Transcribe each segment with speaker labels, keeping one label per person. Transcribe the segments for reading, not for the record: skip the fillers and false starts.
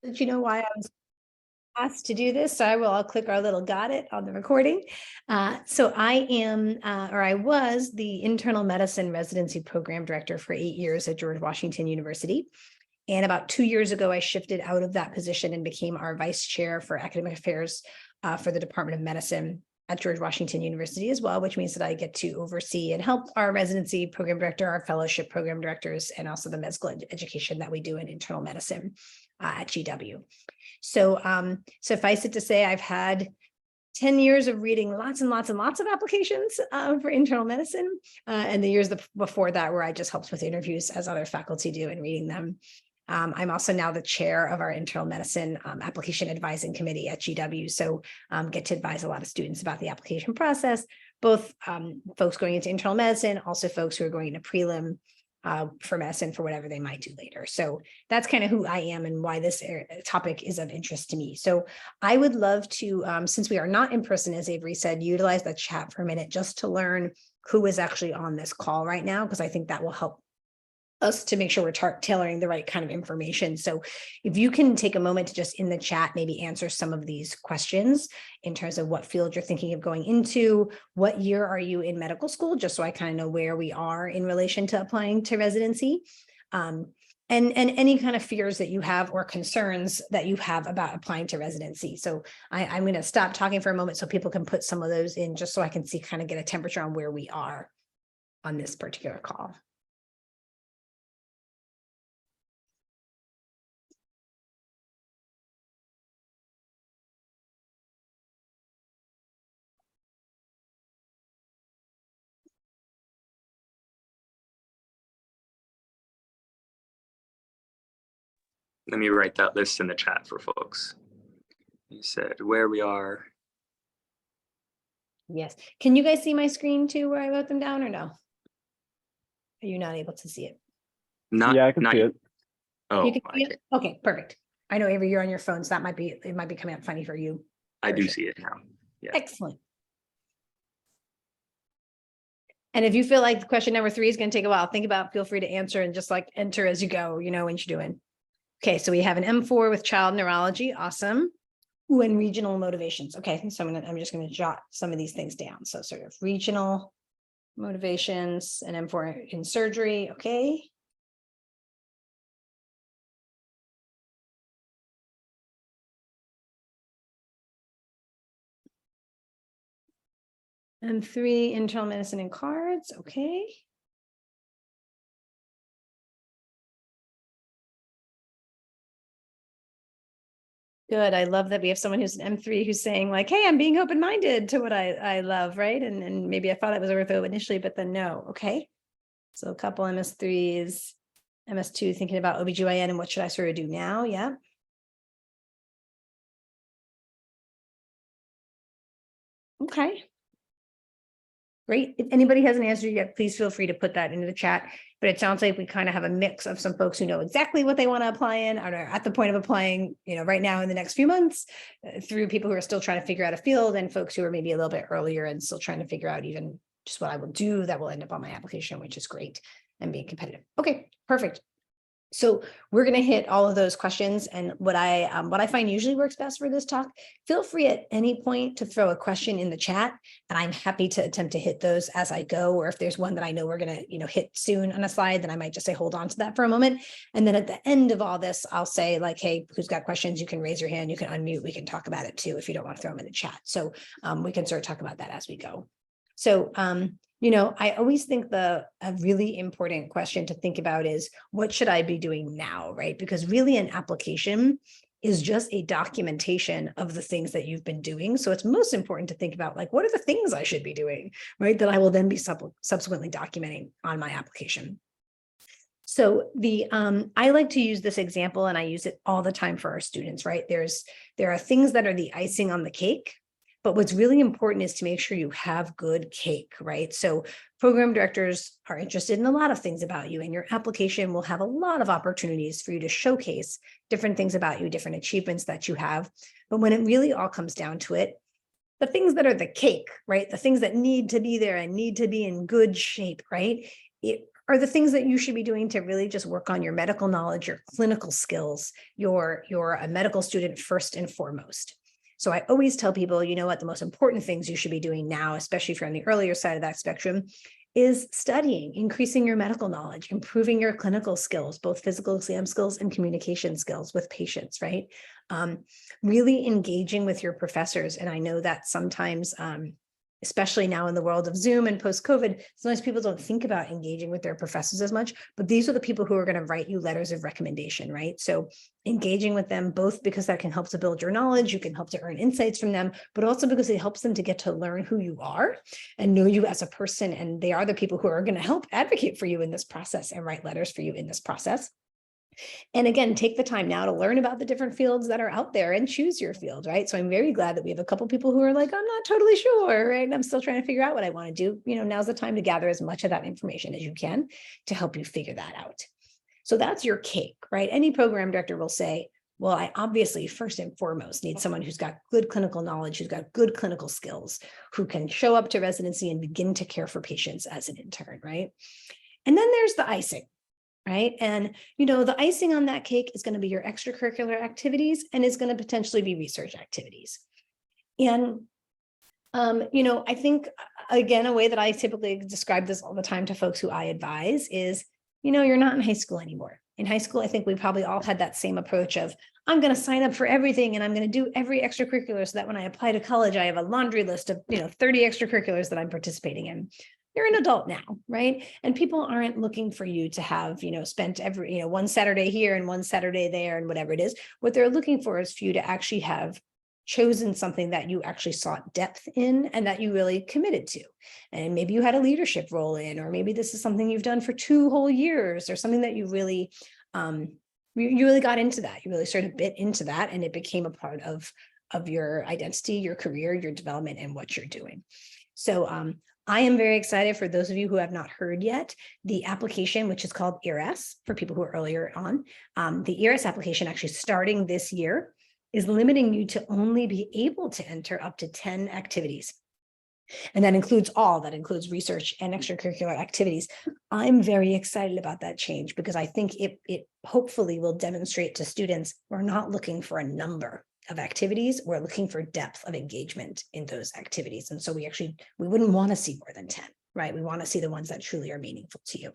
Speaker 1: Did you know why I was asked to do this? So I'll click our little got it on the recording. So I am, or I was the internal medicine residency program director for 8 years at George Washington University. And about 2 years ago, I shifted out of that position and became our vice chair for academic affairs for the Department of Medicine at George Washington University as well, which means that I get to oversee and help our residency program director, our fellowship program directors, and also the med school education that we do in internal medicine at GW. So suffice it to say, I've had 10 years of reading lots and lots and lots of applications for internal medicine, and the years before that where I just helped with interviews as other faculty do and reading them. I'm also now the chair of our internal medicine application advising committee at GW. So get to advise a lot of students about the application process, both folks going into internal medicine, also folks who are going into prelim for medicine for whatever they might do later. So that's kind of who I am and why this topic is of interest to me. So I would love to, since we are not in person, as Avery said, utilize the chat for a minute just to learn who is actually on this call right now, because I think that will help us to make sure we're tailoring the right kind of information. So if you can take a moment to just in the chat, maybe answer some of these questions in terms of what field you're thinking of going into, what year are you in medical school, just so I kind of know where we are in relation to applying to residency, and any kind of fears that you have or concerns that you have about applying to residency. So I'm going to stop talking for a moment so people can put some of those in, just so I can see, kind of get a temperature on where we are on this particular call.
Speaker 2: Let me write that list in the chat for folks. You said where we are.
Speaker 1: Yes. Can you guys see my screen too, where I wrote them down, or no? Are you not able to see it?
Speaker 3: Yeah, I can see it.
Speaker 2: Oh,
Speaker 1: you can see it? Okay, perfect. I know, Avery, you're on your phone, so it might be coming up funny for you.
Speaker 2: I do see it now. Yeah.
Speaker 1: Excellent. And if you feel like question number 3 is going to take a while, feel free to answer and just like enter as you go, when you're doing. Okay, so we have an M4 with child neurology. Awesome. Ooh, and regional motivations. Okay, so I'm just going to jot some of these things down. So sort of regional motivations and M4 in surgery. Okay. M3 internal medicine and cards. Okay. Good. I love that we have someone who's an M3 who's saying like, hey, I'm being open-minded to what I love, right? And maybe I thought it was ortho initially, but then no. Okay. So a couple MS3s, MS2 thinking about OBGYN and what should I sort of do now? Yeah. Okay. Great. If anybody has an answer yet, please feel free to put that into the chat. But it sounds like we kind of have a mix of some folks who know exactly what they want to apply in, or are at the point of applying, right now in the next few months, through people who are still trying to figure out a field, and folks who are maybe a little bit earlier and still trying to figure out even just what I will do that will end up on my application, which is great, and being competitive. Okay, perfect. So we're going to hit all of those questions, and what I find usually works best for this talk. Feel free at any point to throw a question in the chat, and I'm happy to attempt to hit those as I go. Or if there's one that I know we're going to hit soon on a slide, then I might just say hold on to that for a moment. And then at the end of all this, I'll say like, hey, who's got questions? You can raise your hand. You can unmute. We can talk about it too if you don't want to throw them in the chat. So we can sort of talk about that as we go. So I always think a really important question to think about is, what should I be doing now, right? Because really an application is just a documentation of the things that you've been doing. So it's most important to think about like, what are the things I should be doing, right? That I will then be subsequently documenting on my application. So I like to use this example, and I use it all the time for our students, right? There are things that are the icing on the cake. But what's really important is to make sure you have good cake, right? So program directors are interested in a lot of things about you, and your application will have a lot of opportunities for you to showcase different things about you, different achievements that you have. But when it really all comes down to it, the things that are the cake, right? The things that need to be there and need to be in good shape, right? are the things that you should be doing to really just work on your medical knowledge, your clinical skills. You're a medical student first and foremost. So I always tell people, you know what, the most important things you should be doing now, especially if you're on the earlier side of that spectrum, is studying, increasing your medical knowledge, improving your clinical skills, both physical exam skills and communication skills with patients, right? Really engaging with your professors. And I know that sometimes, especially now in the world of Zoom and post-COVID, sometimes people don't think about engaging with their professors as much, but these are the people who are going to write you letters of recommendation, right? So engaging with them, both because that can help to build your knowledge, you can help to earn insights from them, but also because it helps them to get to learn who you are and know you as a person. And they are the people who are going to help advocate for you in this process and write letters for you in this process. And again, take the time now to learn about the different fields that are out there and choose your field, right? So I'm very glad that we have a couple people who are like, I'm not totally sure, right? And I'm still trying to figure out what I want to do. You know, now's the time to gather as much of that information as you can to help you figure that out. So that's your cake, right? Any program director will say, well, I obviously first and foremost need someone who's got good clinical knowledge, who's got good clinical skills, who can show up to residency and begin to care for patients as an intern, right? And then there's the icing. Right. And, you know, the icing on that cake is going to be your extracurricular activities, and it's going to potentially be research activities. And, you know, I think, again, a way that I typically describe this all the time to folks who I advise is, you know, you're not in high school anymore. In high school, I think we probably all had that same approach of, I'm going to sign up for everything and I'm going to do every extracurricular so that when I apply to college, I have a laundry list of, you know, 30 extracurriculars that I'm participating in. You're an adult now, right? And people aren't looking for you to have, you know, spent every, you know, one Saturday here and one Saturday there and whatever it is. What they're looking for is for you to actually have chosen something that you actually sought depth in and that you really committed to. And maybe you had a leadership role in, or maybe this is something you've done for 2 whole years, or something that you really, you really got into that. You really sort of bit into that, and it became a part of your identity, your career, your development, and what you're doing. So, I am very excited for those of you who have not heard yet, the application, which is called ERAS for people who are earlier on. The ERAS application actually starting this year is limiting you to only be able to enter up to 10 activities. And that includes research and extracurricular activities. I'm very excited about that change because I think it hopefully will demonstrate to students we're not looking for a number of activities, we're looking for depth of engagement in those activities. And so we wouldn't want to see more than 10, right? We want to see the ones that truly are meaningful to you.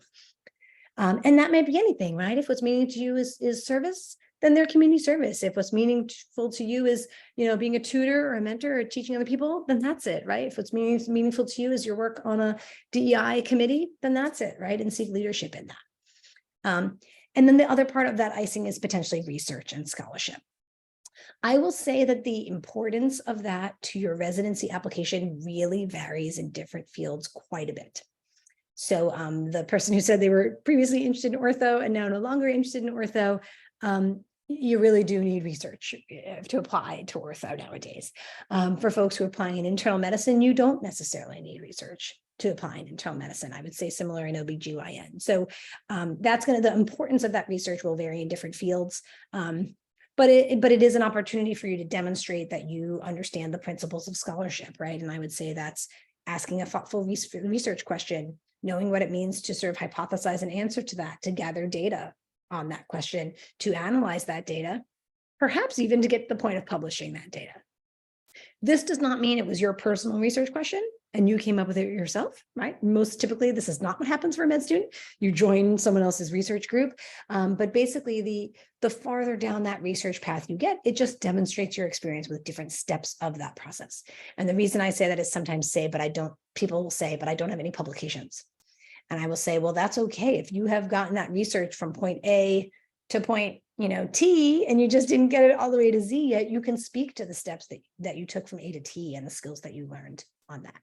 Speaker 1: And that may be anything, right? If what's meaningful to you is service, then they're community service. If what's meaningful to you is, you know, being a tutor or a mentor or teaching other people, then that's it, right? If what's meaningful to you is your work on a DEI committee, then that's it, right? And seek leadership in that. And then the other part of that icing is potentially research and scholarship. I will say that the importance of that to your residency application really varies in different fields quite a bit. So the person who said they were previously interested in ortho and now no longer interested in ortho, you really do need research to apply to ortho nowadays. For folks who are applying in internal medicine, you don't necessarily need research to apply in internal medicine. I would say similar in OBGYN. So the importance of that research will vary in different fields. But it is an opportunity for you to demonstrate that you understand the principles of scholarship, right? And I would say that's asking a thoughtful research question, knowing what it means to sort of hypothesize an answer to that, to gather data on that question, to analyze that data, perhaps even to get to the point of publishing that data. This does not mean it was your personal research question and you came up with it yourself, right? Most typically, this is not what happens for a med student. You join someone else's research group. But basically, the farther down that research path you get, it just demonstrates your experience with different steps of that process. And the reason I say that is sometimes people will say, but I don't have any publications. And I will say, well, that's okay. If you have gotten that research from point A to point, T, and you just didn't get it all the way to Z yet, you can speak to the steps that you took from A to T and the skills that you learned on that.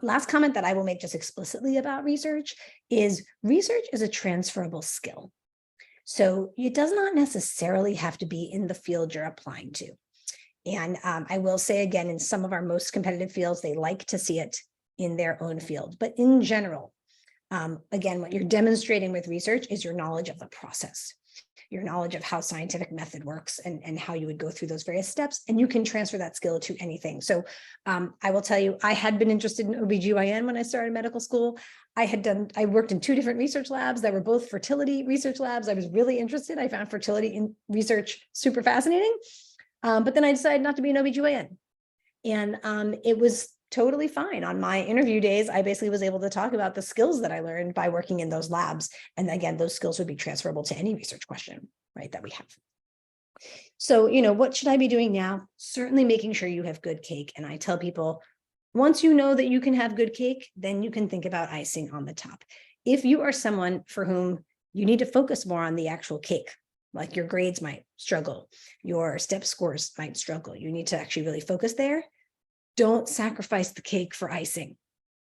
Speaker 1: Last comment that I will make just explicitly about research is a transferable skill. So it does not necessarily have to be in the field you're applying to. And I will say again, in some of our most competitive fields, they like to see it in their own field. But in general, again, what you're demonstrating with research is your knowledge of the process. your knowledge of how scientific method works and how you would go through those various steps, and you can transfer that skill to anything. So I will tell you, I had been interested in OBGYN when I started medical school. I worked in 2 different research labs that were both fertility research labs. I was really interested. I found fertility in research super fascinating. But then I decided not to be an OBGYN. And it was totally fine. On my interview days, I basically was able to talk about the skills that I learned by working in those labs. And again, those skills would be transferable to any research question, right, that we have. So, what should I be doing now? Certainly making sure you have good cake. And I tell people, once you know that you can have good cake, then you can think about icing on the top. If you are someone for whom you need to focus more on the actual cake, like your grades might struggle, your step scores might struggle, you need to actually really focus there. Don't sacrifice the cake for icing,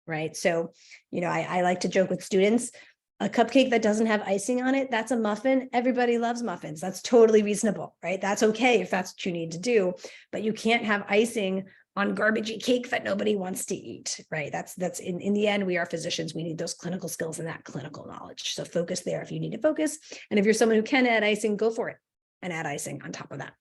Speaker 1: right? So, I like to joke with students, a cupcake that doesn't have icing on it, that's a muffin. Everybody loves muffins. That's totally reasonable, right? That's okay if that's what you need to do, but you can't have icing on garbagey cake that nobody wants to eat, right? That's in the end, we are physicians. We need those clinical skills and that clinical knowledge. So focus there if you need to focus. And if you're someone who can add icing, go for it and add icing on top of that.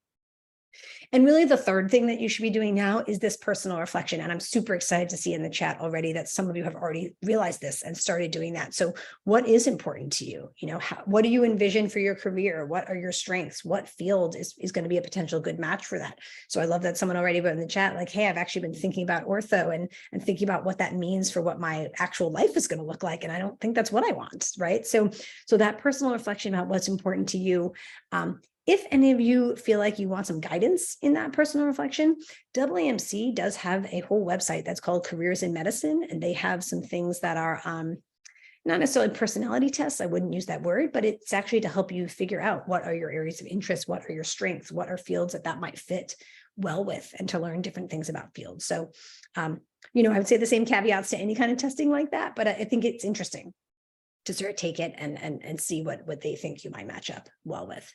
Speaker 1: And really the third thing that you should be doing now is this personal reflection. And I'm super excited to see in the chat already that some of you have already realized this and started doing that. So what is important to you? What do you envision for your career? What are your strengths? What field is going to be a potential good match for that? So I love that someone already wrote in the chat, like, hey, I've actually been thinking about ortho and thinking about what that means for what my actual life is going to look like. And I don't think that's what I want, right? So that personal reflection about what's important to you, if any of you feel like you want some guidance in that personal reflection, AAMC does have a whole website that's called Careers in Medicine, and they have some things that are not necessarily personality tests, I wouldn't use that word, but it's actually to help you figure out what are your areas of interest, what are your strengths, what are fields that might fit well with, and to learn different things about fields. So, I would say the same caveats to any kind of testing like that, but I think it's interesting to sort of take it and see what they think you might match up well with.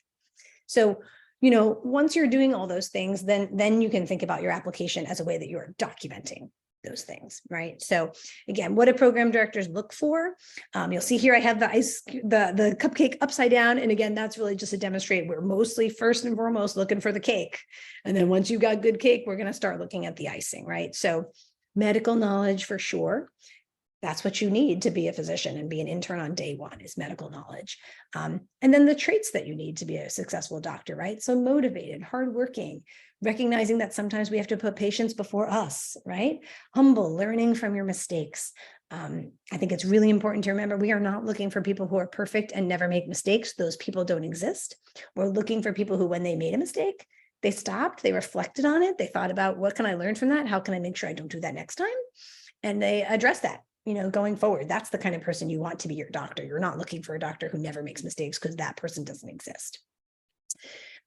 Speaker 1: So, once you're doing all those things, then you can think about your application as a way that you're documenting those things, right? So again, what do program directors look for? You'll see here I have the cupcake upside down. And again, that's really just to demonstrate we're mostly first and foremost looking for the cake. And then once you got good cake, we're going to start looking at the icing, right? So medical knowledge for sure. That's what you need to be a physician and be an intern on day one is medical knowledge. And then the traits that you need to be a successful doctor, right? So motivated, hardworking, recognizing that sometimes we have to put patients before us, right? Humble, learning from your mistakes. I think it's really important to remember we are not looking for people who are perfect and never make mistakes. Those people don't exist. We're looking for people who, when they made a mistake, they stopped, they reflected on it, they thought about what can I learn from that? How can I make sure I don't do that next time? And they address that. Going forward, that's the kind of person you want to be your doctor. You're not looking for a doctor who never makes mistakes because that person doesn't exist.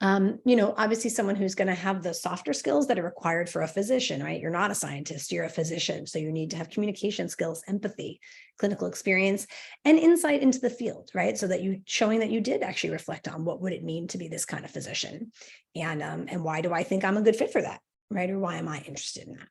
Speaker 1: Obviously someone who's going to have the softer skills that are required for a physician, right? You're not a scientist, you're a physician. So you need to have communication skills, empathy, clinical experience, and insight into the field, right? So that showing that you did actually reflect on what would it mean to be this kind of physician, and why do I think I'm a good fit for that, right? Or why am I interested in that?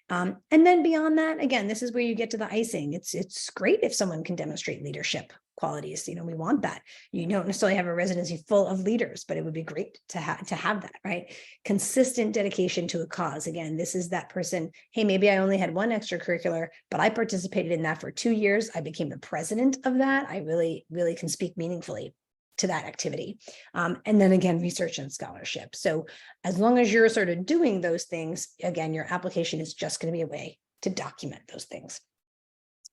Speaker 1: And then beyond that, again, this is where you get to the icing. It's great if someone can demonstrate leadership qualities. We want that. You don't necessarily have a residency full of leaders, but it would be great to have that, right? Consistent dedication to a cause. Again, this is that person, hey, maybe I only had one extracurricular, but I participated in that for 2 years. I became the president of that. I really, really can speak meaningfully to that activity. And then again, research and scholarship. So as long as you're sort of doing those things, again, your application is just going to be a way to document those things.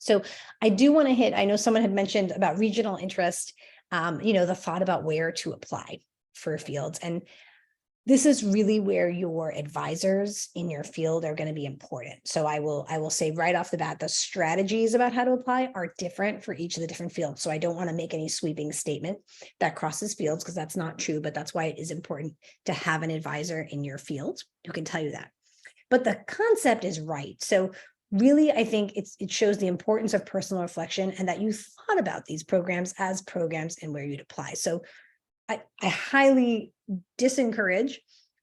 Speaker 1: So I do want to hit, I know someone had mentioned about regional interest, the thought about where to apply for fields. And this is really where your advisors in your field are going to be important. So I will say right off the bat, the strategies about how to apply are different for each of the different fields. So I don't want to make any sweeping statement that crosses fields because that's not true, but that's why it is important to have an advisor in your field who can tell you that. But the concept is right. So really, I think it shows the importance of personal reflection and that you thought about these programs as programs and where you'd apply. So I highly disencourage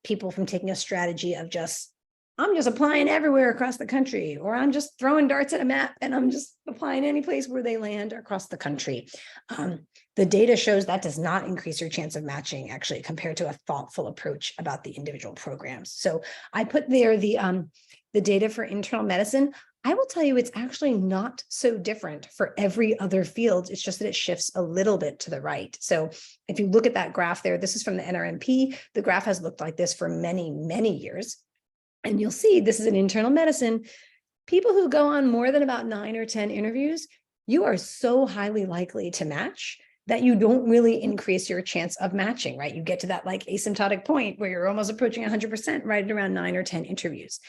Speaker 1: people from taking a strategy of just I'm just applying everywhere across the country, or I'm just throwing darts at a map and I'm just applying any place where they land across the country. The data shows that does not increase your chance of matching, actually, compared to a thoughtful approach about the individual programs. So I put there the data for internal medicine. I will tell you, it's actually not so different for every other field. It's just that it shifts a little bit to the right. So if you look at that graph there, this is from the NRMP. The graph has looked like this for many, many years. And you'll see this is an internal medicine. People who go on more than about 9 or 10 interviews, you are so highly likely to match that you don't really increase your chance of matching, right? You get to that like asymptotic point where you're almost approaching 100% right at around 9 or 10 interviews.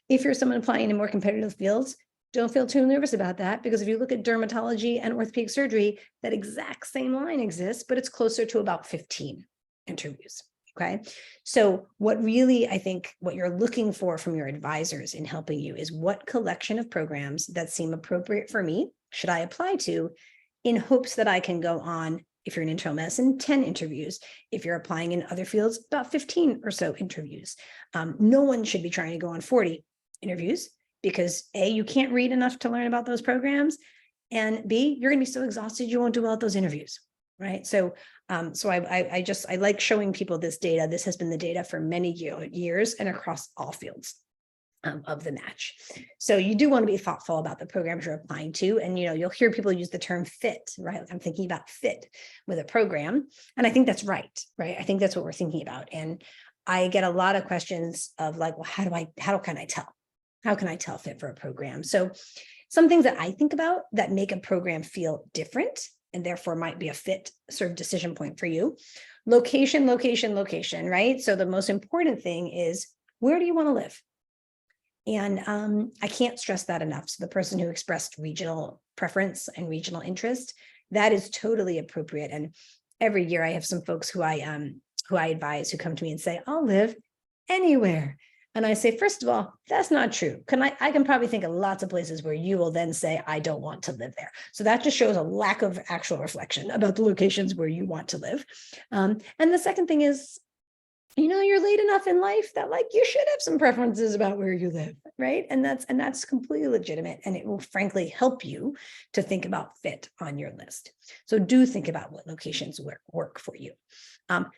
Speaker 1: If you're someone applying in more competitive fields, don't feel too nervous about that, because if you look at dermatology and orthopedic surgery, that exact same line exists, but it's closer to about 15 interviews. Okay. So what really, I think what you're looking for from your advisors in helping you is what collection of programs that seem appropriate for me should I apply to, in hopes that I can go on, if you're in internal medicine, 10 interviews. If you're applying in other fields, about 15 or so interviews. No one should be trying to go on 40 interviews, because A, you can't read enough to learn about those programs, and B, you're going to be so exhausted you won't do well at those interviews. Right. So I like showing people this data. This has been the data for many years and across all fields of the match. So you do want to be thoughtful about the programs you're applying to. And, you'll hear people use the term fit, right? I'm thinking about fit with a program. And I think that's right. I think that's what we're thinking about. And I get a lot of questions of like, well, how can I tell? How can I tell fit for a program? So some things that I think about that make a program feel different and therefore might be a fit sort of decision point for you. Location, right? So the most important thing is, where do you want to live? And I can't stress that enough. So the person who expressed regional preference and regional interest, that is totally appropriate. And every year I have some folks who I advise who come to me and say, I'll live anywhere. And I say, first of all, that's not true. I can probably think of lots of places where you will then say, I don't want to live there. So that just shows a lack of actual reflection about the locations where you want to live. And the second thing is, you're late enough in life that like you should have some preferences about where you live, right? And that's completely legitimate. And it will frankly help you to think about fit on your list. So do think about what locations work for you.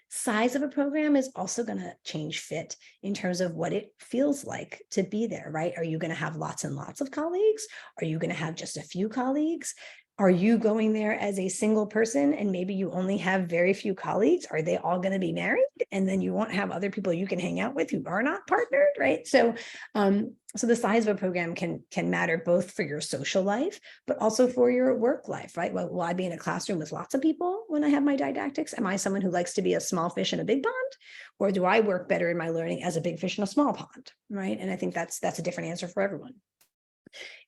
Speaker 1: Size of a program is also going to change fit in terms of what it feels like to be there, right? Are you going to have lots and lots of colleagues? Are you going to have just a few colleagues? Are you going there as a single person and maybe you only have very few colleagues? Are they all going to be married? And then you won't have other people you can hang out with who are not partnered, right? So the size of a program can matter both for your social life, but also for your work life, right? Will I be in a classroom with lots of people when I have my didactics? Am I someone who likes to be a small fish in a big pond? Or do I work better in my learning as a big fish in a small pond, right? And I think that's a different answer for everyone.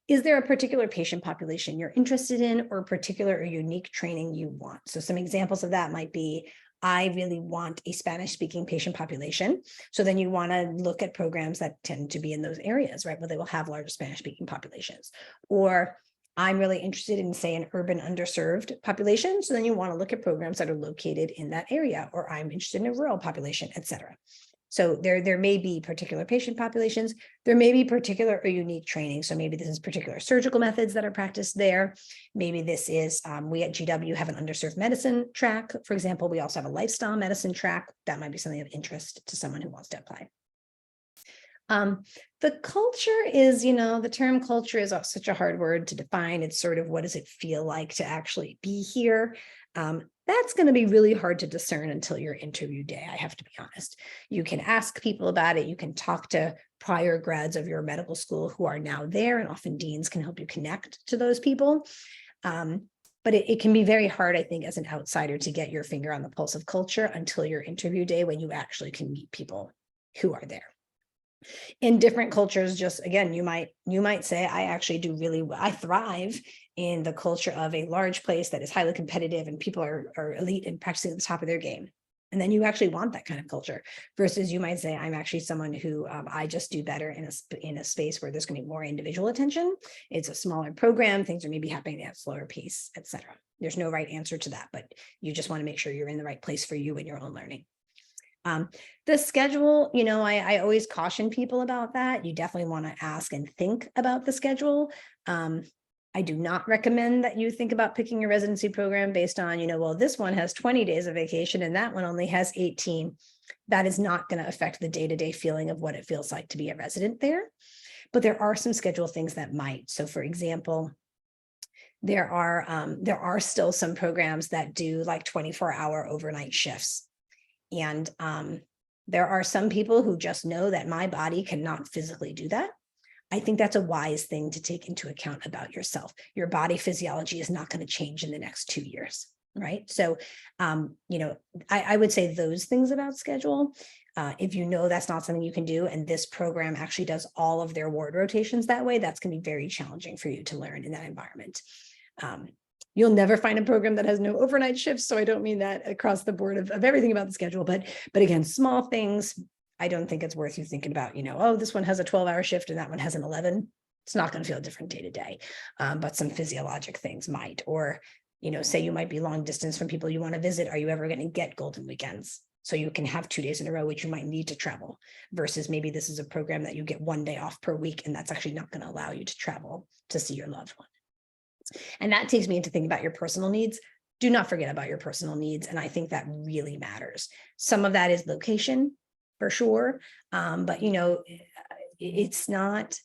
Speaker 1: Is there a particular patient population you're interested in, or a particular or unique training you want? So some examples of that might be, I really want a Spanish-speaking patient population. So then you want to look at programs that tend to be in those areas, right, where they will have larger Spanish-speaking populations. Or I'm really interested in, say, an urban underserved population. So then you want to look at programs that are located in that area. Or I'm interested in a rural population, et cetera. So there may be particular patient populations, there may be particular or unique training. So maybe this is particular surgical methods that are practiced there. Maybe this is, we at GW have an underserved medicine track. For example, we also have a lifestyle medicine track. That might be something of interest to someone who wants to apply. The culture is, the term culture is such a hard word to define. It's sort of, what does it feel like to actually be here? That's going to be really hard to discern until your interview day, I have to be honest. You can ask people about it. You can talk to prior grads of your medical school who are now there, and often deans can help you connect to those people. But it can be very hard, I think, as an outsider to get your finger on the pulse of culture until your interview day, when you actually can meet people who are there. In different cultures, just again, you might say, I actually do really well. I thrive in the culture of a large place that is highly competitive and people are elite and practicing at the top of their game. And then you actually want that kind of culture, versus you might say, I'm actually someone who I just do better in a space where there's going to be more individual attention. It's a smaller program. Things are maybe happening at a slower pace, et cetera. There's no right answer to that, but you just want to make sure you're in the right place for you and your own learning. The schedule, I always caution people about that. You definitely want to ask and think about the schedule. I do not recommend that you think about picking your residency program based on, well, this one has 20 days of vacation and that one only has 18. That is not going to affect the day-to-day feeling of what it feels like to be a resident there. But there are some schedule things that might. So for example, there are still some programs that do like 24-hour overnight shifts. And there are some people who just know that my body cannot physically do that. I think that's a wise thing to take into account about yourself. Your body physiology is not going to change in the next 2 years, right? So, I would say those things about schedule. If you know that's not something you can do, and this program actually does all of their ward rotations that way, that's going to be very challenging for you to learn in that environment. You'll never find a program that has no overnight shifts. So I don't mean that across the board of everything about the schedule, but again, small things. I don't think it's worth you thinking about, oh, this one has a 12-hour shift and that one has an 11. It's not going to feel different day to day, but some physiologic things might, or, say you might be long distance from people you want to visit. Are you ever going to get golden weekends? So you can have 2 days in a row, which you might need to travel, versus maybe this is a program that you get 1 day off per week, and that's actually not going to allow you to travel to see your loved one. And that takes me into thinking about your personal needs. Do not forget about your personal needs. And I think that really matters. Some of that is location for sure. But it's not,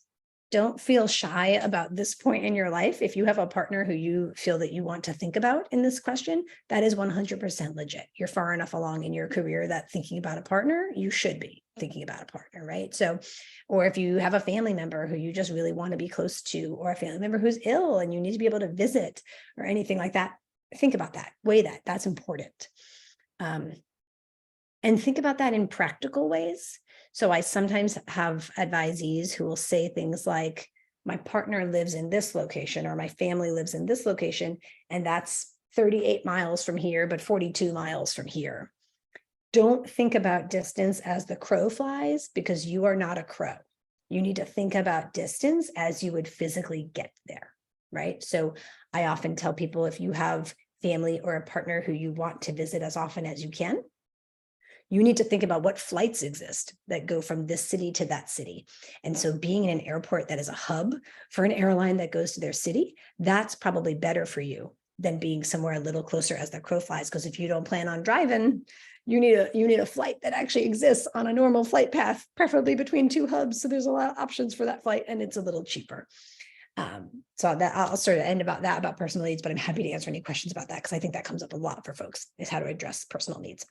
Speaker 1: don't feel shy about this point in your life. If you have a partner who you feel that you want to think about in this question, that is 100% legit. You're far enough along in your career that thinking about a partner, you should be thinking about a partner, right? So, or if you have a family member who you just really want to be close to, or a family member who's ill and you need to be able to visit or anything like that, think about that, weigh that, that's important. And think about that in practical ways. So I sometimes have advisees who will say things like, my partner lives in this location, or my family lives in this location, and that's 38 miles from here, but 42 miles from here. Don't think about distance as the crow flies, because you are not a crow. You need to think about distance as you would physically get there, right? So I often tell people, if you have family or a partner who you want to visit as often as you can, you need to think about what flights exist that go from this city to that city. And so being in an airport that is a hub for an airline that goes to their city, that's probably better for you than being somewhere a little closer as the crow flies. Because if you don't plan on driving, you need a flight that actually exists on a normal flight path, preferably between two hubs. So there's a lot of options for that flight, and it's a little cheaper. So that I'll sort of end about that, about personal needs, but I'm happy to answer any questions about that, because I think that comes up a lot for folks, is how to address personal needs.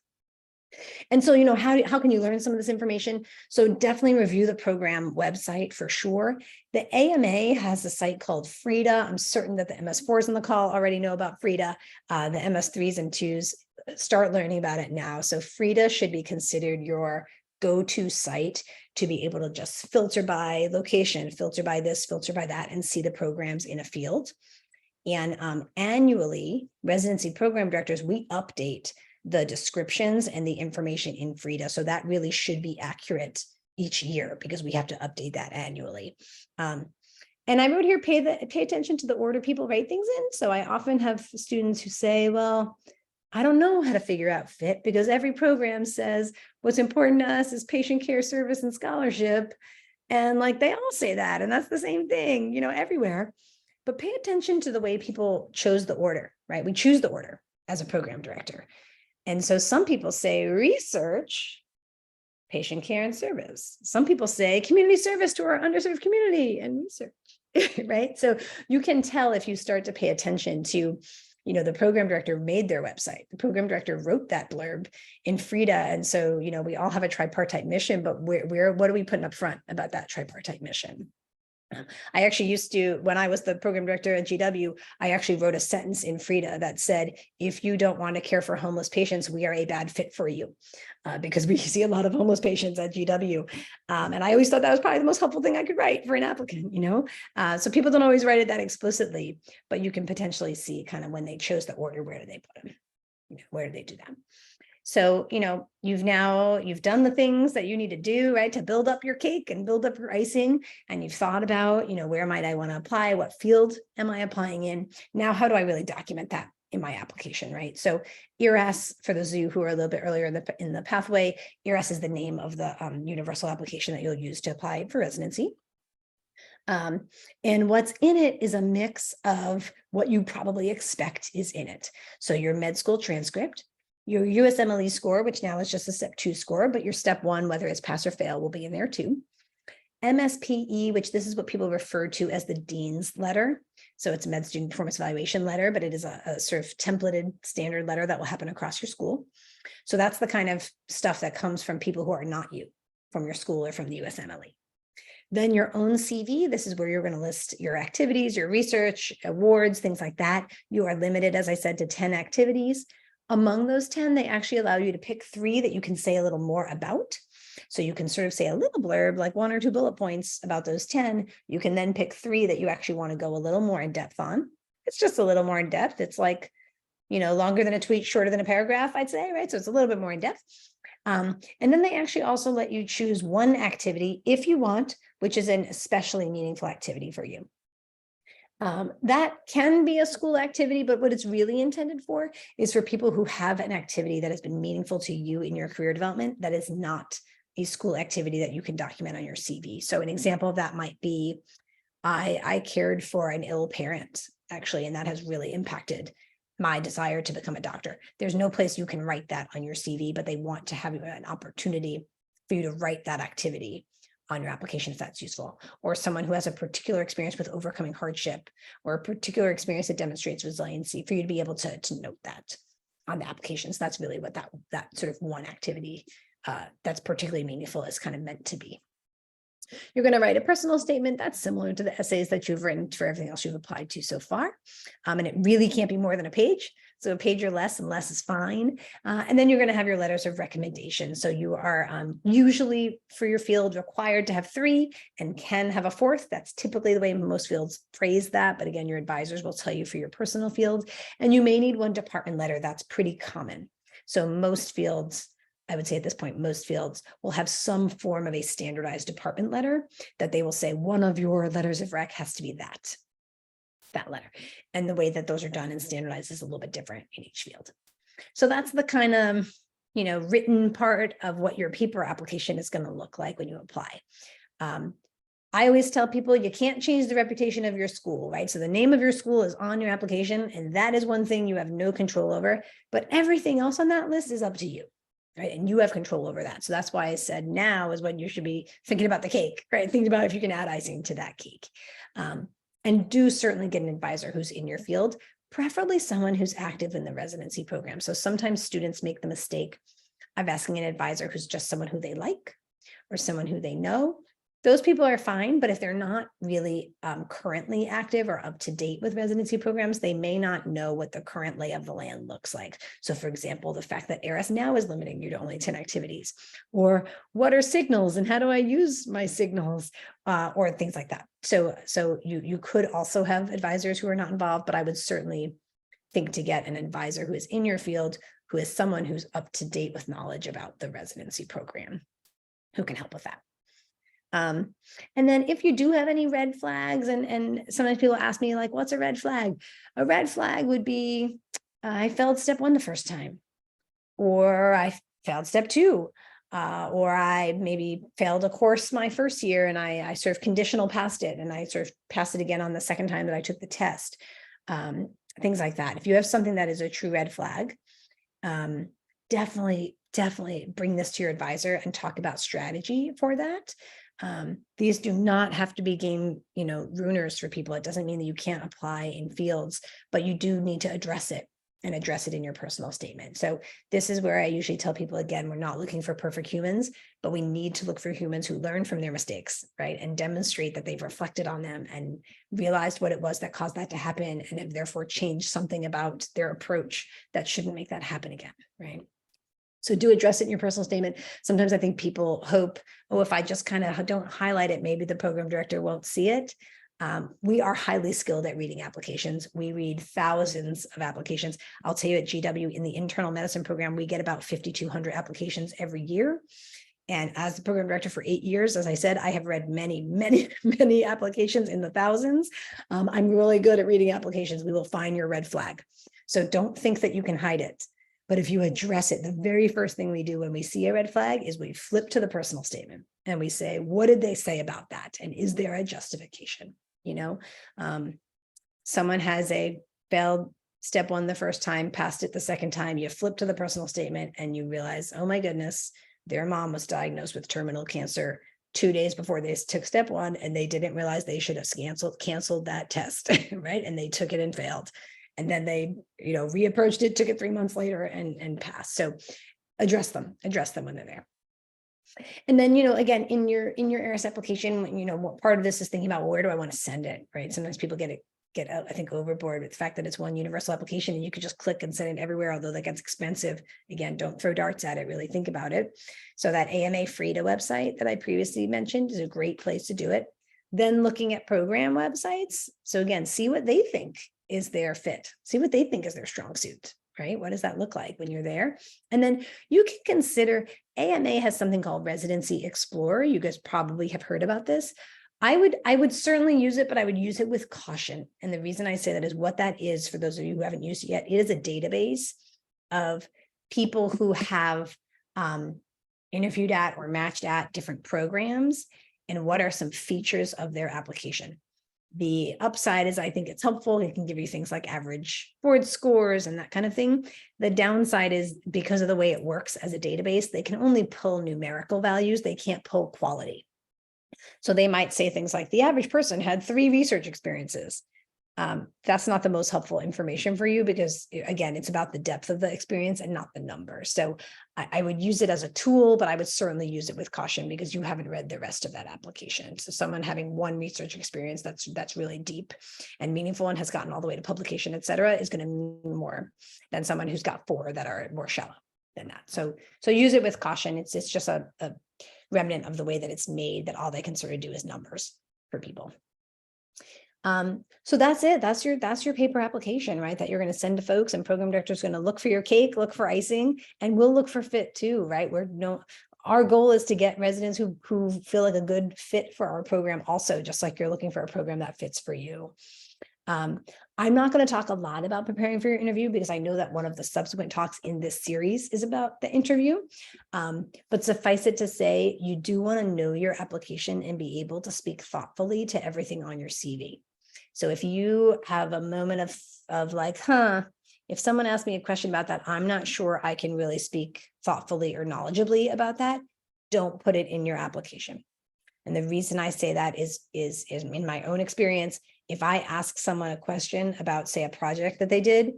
Speaker 1: And so, how can you learn some of this information? So definitely review the program website for sure. The AMA has a site called Frida. I'm certain that the MS4s on the call already know about Frida. The MS3s and 2s start learning about it now. So Frida should be considered your go-to site to be able to just filter by location, filter by this, filter by that, and see the programs in a field. And annually, residency program directors, we update the descriptions and the information in Frida. So that really should be accurate each year, because we have to update that annually. And I wrote here, pay attention to the order people write things in. So I often have students who say, well, I don't know how to figure out fit, because every program says what's important to us is patient care, service, and scholarship. And like, they all say that, and that's the same thing, everywhere. But pay attention to the way people chose the order, right? We choose the order as a program director. And so some people say research, patient care, and service. Some people say community service to our underserved community, and research, right? So you can tell if you start to pay attention to, the program director made their website. The program director wrote that blurb in Frida. And so, we all have a tripartite mission, but what are we putting up front about that tripartite mission? I actually used to, when I was the program director at GW, I actually wrote a sentence in Frida that said, if you don't want to care for homeless patients, we are a bad fit for you, because we see a lot of homeless patients at GW. And I always thought that was probably the most helpful thing I could write for an applicant, So people don't always write it that explicitly, but you can potentially see kind of when they chose the order, where do they put them? Where do they do that? So, you've done the things that you need to do, right, to build up your cake and build up your icing. And you've thought about, where might I want to apply? What field am I applying in? Now, how do I really document that? in my application, right? So ERAS, for those of you who are a little bit earlier in the pathway, ERAS is the name of the universal application that you'll use to apply for residency. And what's in it is a mix of what you probably expect is in it. So your med school transcript, your USMLE score, which now is just a step 2 score, but your step 1, whether it's pass or fail, will be in there too. MSPE, which this is what people refer to as the dean's letter. So it's a med student performance evaluation letter, but it is a sort of templated standard letter that will happen across your school. So that's the kind of stuff that comes from people who are not you, from your school or from the USMLE. Then your own CV, this is where you're going to list your activities, your research, awards, things like that. You are limited, as I said, to 10 activities. Among those 10, they actually allow you to pick 3 that you can say a little more about. So you can sort of say a little blurb, like 1 or 2 bullet points about those 10. You can then pick 3 that you actually want to go a little more in depth on. It's just a little more in depth. It's like, longer than a tweet, shorter than a paragraph, I'd say, right? So it's a little bit more in depth. And then they actually also let you choose 1 activity if you want, which is an especially meaningful activity for you. That can be a school activity, but what it's really intended for is for people who have an activity that has been meaningful to you in your career development that is not a school activity that you can document on your CV. So an example of that might be, I cared for an ill parent, actually, and that has really impacted my desire to become a doctor. There's no place you can write that on your CV, but they want to have an opportunity for you to write that activity on your application if that's useful, or someone who has a particular experience with overcoming hardship or a particular experience that demonstrates resiliency, for you to be able to note that on the applications. That's really what that sort of 1 activity that's particularly meaningful is kind of meant to be. You're going to write a personal statement that's similar to the essays that you've written for everything else you've applied to so far. And it really can't be more than a page. So a page or less, and less is fine. And then you're going to have your letters of recommendation. So you are usually, for your field, required to have 3 and can have a 4th. That's typically the way most fields phrase that. But again, your advisors will tell you for your personal field. And you may need 1 department letter. That's pretty common. So most fields, I would say at this point, most fields will have some form of a standardized department letter that they will say one of your letters of rec has to be that letter. And the way that those are done and standardized is a little bit different in each field. So that's the kind of, written part of what your paper application is going to look like when you apply. I always tell people you can't change the reputation of your school, right? So the name of your school is on your application, and that is one thing you have no control over, but everything else on that list is up to you. Right. And you have control over that. So that's why I said now is when you should be thinking about the cake, right? Think about if you can add icing to that cake. And do certainly get an advisor who's in your field, preferably someone who's active in the residency program. So sometimes students make the mistake of asking an advisor who's just someone who they like or someone who they know. Those people are fine, but if they're not really currently active or up to date with residency programs, they may not know what the current lay of the land looks like. So for example, the fact that ARAS now is limiting you to only 10 activities, or what are signals and how do I use my signals, or things like that. So you could also have advisors who are not involved, but I would certainly think to get an advisor who is in your field, who is someone who's up to date with knowledge about the residency program, who can help with that. And then if you do have any red flags, and sometimes people ask me, like, what's a red flag? A red flag would be, I failed step 1 the first time, or I failed step 2, or I maybe failed a course my first year and I sort of conditional passed it, and I sort of passed it again on the second time that I took the test. Things like that. If you have something that is a true red flag, definitely bring this to your advisor and talk about strategy for that. These do not have to be game, ruiners for people. It doesn't mean that you can't apply in fields, but you do need to address it and address it in your personal statement. So this is where I usually tell people, again, we're not looking for perfect humans, but we need to look for humans who learn from their mistakes, right? And demonstrate that they've reflected on them and realized what it was that caused that to happen, and have therefore changed something about their approach that shouldn't make that happen again, right? So do address it in your personal statement. Sometimes I think people hope, oh, if I just kind of don't highlight it, maybe the program director won't see it. We are highly skilled at reading applications. We read thousands of applications. I'll tell you, at GW, in the internal medicine program, we get about 5,200 applications every year. And as the program director for 8 years, as I said, I have read many, many, many applications in the thousands. I'm really good at reading applications. We will find your red flag. So don't think that you can hide it. But if you address it, the very first thing we do when we see a red flag is we flip to the personal statement and we say, what did they say about that? And is there a justification? Someone has a failed step 1 the first time, passed it the second time, you flip to the personal statement and you realize, oh my goodness, their mom was diagnosed with terminal cancer 2 days before they took step 1, and they didn't realize they should have canceled that test, right? And they took it and failed. And then they, reapproached it, took it 3 months later and passed. So address them when they're there. And then, again, in your ARIS application, what part of this is thinking about, well, where do I want to send it, right? Sometimes people get I think overboard with the fact that it's one universal application and you could just click and send it everywhere, although that gets expensive. Again, don't throw darts at it, really think about it. So that AMA Frida website that I previously mentioned is a great place to do it. Then looking at program websites. So again, see what they think is their fit. See what they think is their strong suit, right? What does that look like when you're there? And then you can consider, AMA has something called Residency Explorer. You guys probably have heard about this. I would certainly use it, but I would use it with caution. And the reason I say that is what that is, for those of you who haven't used it yet, it is a database of people who have interviewed at or matched at different programs and what are some features of their application. The upside is I think it's helpful. It can give you things like average board scores and that kind of thing. The downside is because of the way it works as a database, they can only pull numerical values. They can't pull quality. So they might say things like the average person had 3 research experiences. That's not the most helpful information for you because, again, it's about the depth of the experience and not the number. So I would use it as a tool, but I would certainly use it with caution because you haven't read the rest of that application. So someone having 1 research experience that's really deep and meaningful and has gotten all the way to publication, et cetera, is going to mean more than someone who's got 4 that are more shallow than that. So use it with caution. It's just a remnant of the way that it's made, that all they can sort of do is numbers for people. So that's it. That's your paper application, right? That you're going to send to folks, and program director is going to look for your cake, look for icing, and we'll look for fit too, right? Our goal is to get residents who feel like a good fit for our program also, just like you're looking for a program that fits for you. I'm not going to talk a lot about preparing for your interview because I know that one of the subsequent talks in this series is about the interview. But suffice it to say, you do want to know your application and be able to speak thoughtfully to everything on your CV. So if you have a moment of like, if someone asks me a question about that, I'm not sure I can really speak thoughtfully or knowledgeably about that, don't put it in your application. And the reason I say that is in my own experience, if I ask someone a question about, say, a project that they did,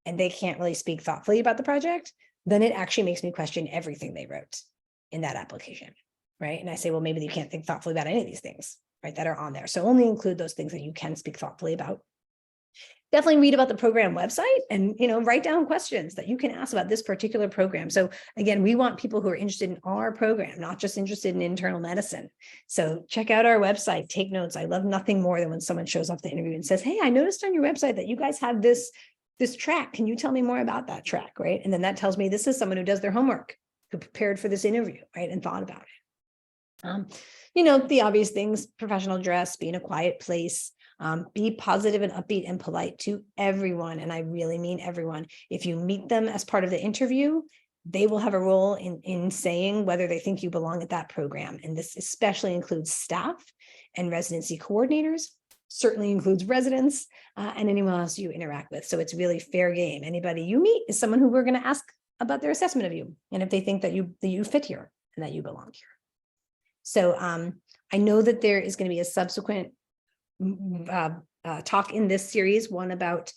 Speaker 1: and they can't really speak thoughtfully about the project, then it actually makes me question everything they wrote in that application, right? And I say, well, maybe you can't think thoughtfully about any of these things, right, that are on there. So only include those things that you can speak thoughtfully about. Definitely read about the program website and, write down questions that you can ask about this particular program. So again, we want people who are interested in our program, not just interested in internal medicine. So check out our website, take notes. I love nothing more than when someone shows up at the interview and says, hey, I noticed on your website that you guys have this track. Can you tell me more about that track, right? And then that tells me this is someone who does their homework, who prepared for this interview, right, and thought about it. The obvious things: professional dress, be in a quiet place. Be positive and upbeat and polite to everyone. And I really mean everyone. If you meet them as part of the interview, they will have a role in saying whether they think you belong at that program. And this especially includes staff and residency coordinators, certainly includes residents and anyone else you interact with. So it's really fair game. Anybody you meet is someone who we're going to ask about their assessment of you, and if they think that you fit here and that you belong here. So I know that there is going to be a subsequent talk in this series, one about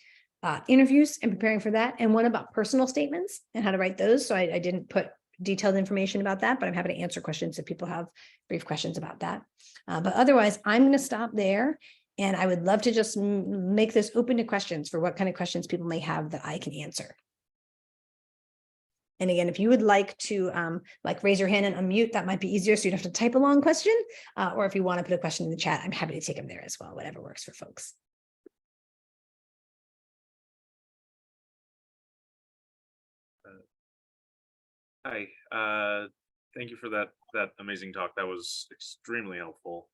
Speaker 1: interviews and preparing for that, and one about personal statements and how to write those. So I didn't put detailed information about that, but I'm happy to answer questions if people have brief questions about that. But otherwise, I'm going to stop there, and I would love to just make this open to questions for what kind of questions people may have that I can answer. And again, if you would like to raise your hand and unmute, that might be easier so you don't have to type a long question. Or if you want to put a question in the chat, I'm happy to take them there as well, whatever works for folks.
Speaker 4: Hi, thank you for that amazing talk. That was extremely helpful.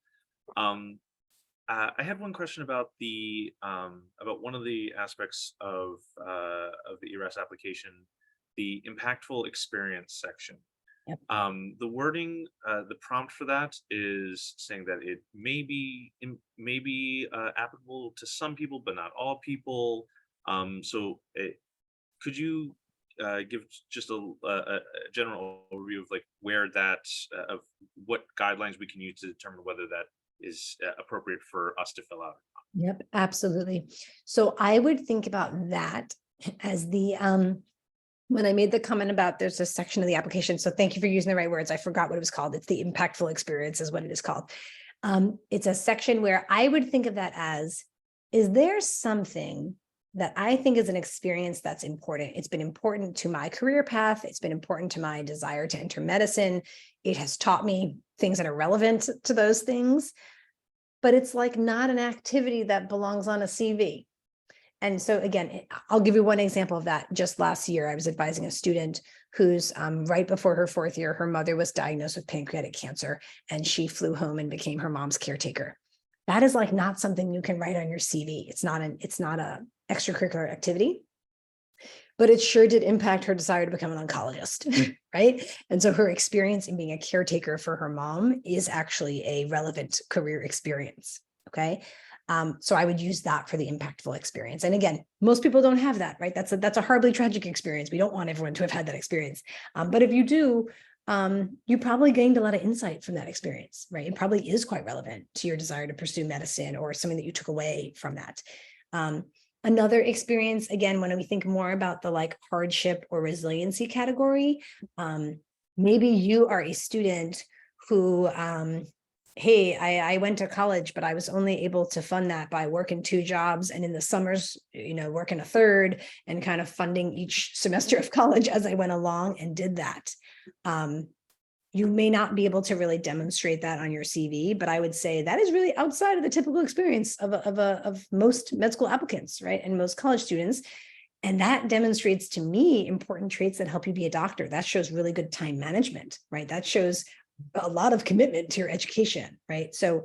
Speaker 4: I had one question about about one of the aspects of the ERAS application, the impactful experience section.
Speaker 1: Yep.
Speaker 4: The wording, the prompt for that is saying that it may be applicable to some people, but not all people. Could you give just a general overview of like where that of what guidelines we can use to determine whether that is appropriate for us to fill out?
Speaker 1: Yep, absolutely. So I would think about that as the when I made the comment about there's a section of the application. So thank you for using the right words. I forgot what it was called. It's the impactful experience is what it is called. It's a section where I would think of that as, is there something that I think is an experience that's important? It's been important to my career path. It's been important to my desire to enter medicine. It has taught me things that are relevant to those things, but it's like not an activity that belongs on a CV. And so again, I'll give you one example of that. Just last year, I was advising a student who's right before her 4th year, her mother was diagnosed with pancreatic cancer, and she flew home and became her mom's caretaker. That is like not something you can write on your CV. It's not a extracurricular activity, but it sure did impact her desire to become an oncologist, right? And so her experience in being a caretaker for her mom is actually a relevant career experience, okay? So I would use that for the impactful experience. And again, most people don't have that, right? That's a horribly tragic experience. We don't want everyone to have had that experience. But if you do, you probably gained a lot of insight from that experience, right? It probably is quite relevant to your desire to pursue medicine or something that you took away from that. Another experience, again, when we think more about the like hardship or resiliency category, maybe you are a student who, hey, I went to college, but I was only able to fund that by working 2 jobs, and in the summers, working a 3rd and kind of funding each semester of college as I went along and did that. You may not be able to really demonstrate that on your CV, but I would say that is really outside of the typical experience of most med school applicants, right? And most college students. And that demonstrates to me important traits that help you be a doctor. That shows really good time management, right? That shows a lot of commitment to your education, right? So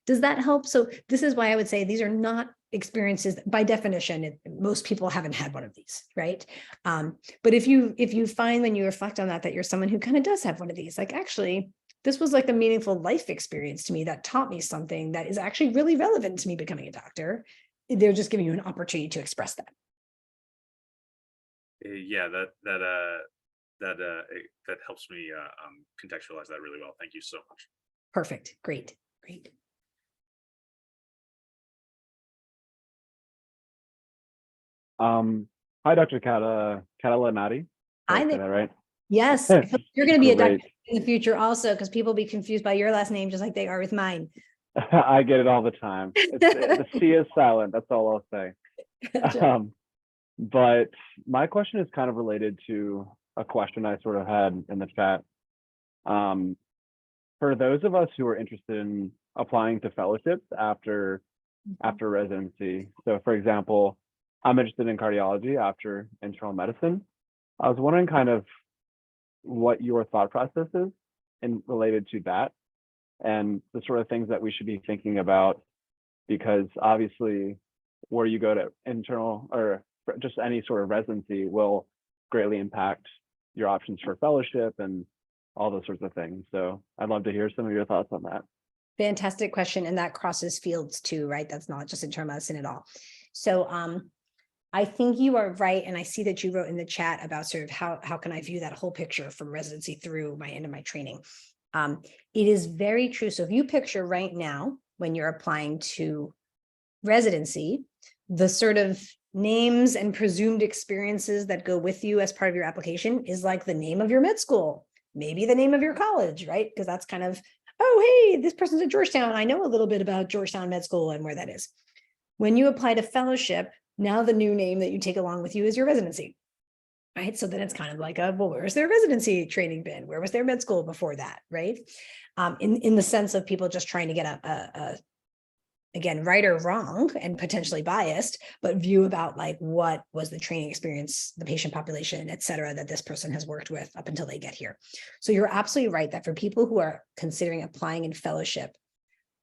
Speaker 1: does that help? So this is why I would say these are not experiences by definition. Most people haven't had one of these, right? But if you find when you reflect on that you're someone who kind of does have one of these, like actually, this was like a meaningful life experience to me that taught me something that is actually really relevant to me becoming a doctor. They're just giving you an opportunity to express that.
Speaker 4: Yeah, that helps me contextualize that really well. Thank you so much.
Speaker 1: Perfect. Great.
Speaker 3: Hi, Dr. Catalanotti.
Speaker 1: Hi there.
Speaker 3: That right?
Speaker 1: Yes, you're going to be a doctor
Speaker 3: Great.
Speaker 1: in the future also, because people be confused by your last name just like they are with mine.
Speaker 3: I get it all the time. The C is silent. That's all I'll say.
Speaker 1: Gotcha.
Speaker 3: But my question is kind of related to a question I sort of had in the chat. For those of us who are interested in applying to fellowships after residency, so for example, I'm interested in cardiology after internal medicine. I was wondering kind of what your thought process is related to that and the sort of things that we should be thinking about, because obviously where you go to internal or just any sort of residency will greatly impact your options for fellowship and all those sorts of things. So I'd love to hear some of your thoughts on that.
Speaker 1: Fantastic question. And that crosses fields too, right? That's not just internal medicine at all. So I think you are right. And I see that you wrote in the chat about sort of how can I view that whole picture from residency through my end of my training. It is very true. So if you picture right now, when you're applying to residency, the sort of names and presumed experiences that go with you as part of your application is like the name of your med school, maybe the name of your college, right? Because that's kind of, oh, hey, this person's at Georgetown. I know a little bit about Georgetown Med School and where that is. When you apply to fellowship, now the new name that you take along with you is your residency, right? So then it's kind of like, well, where's their residency training been? Where was their med school before that, right? In the sense of people just trying to get again, right or wrong and potentially biased, but view about like what was the training experience, the patient population, et cetera, that this person has worked with up until they get here. So you're absolutely right that for people who are considering applying in fellowship,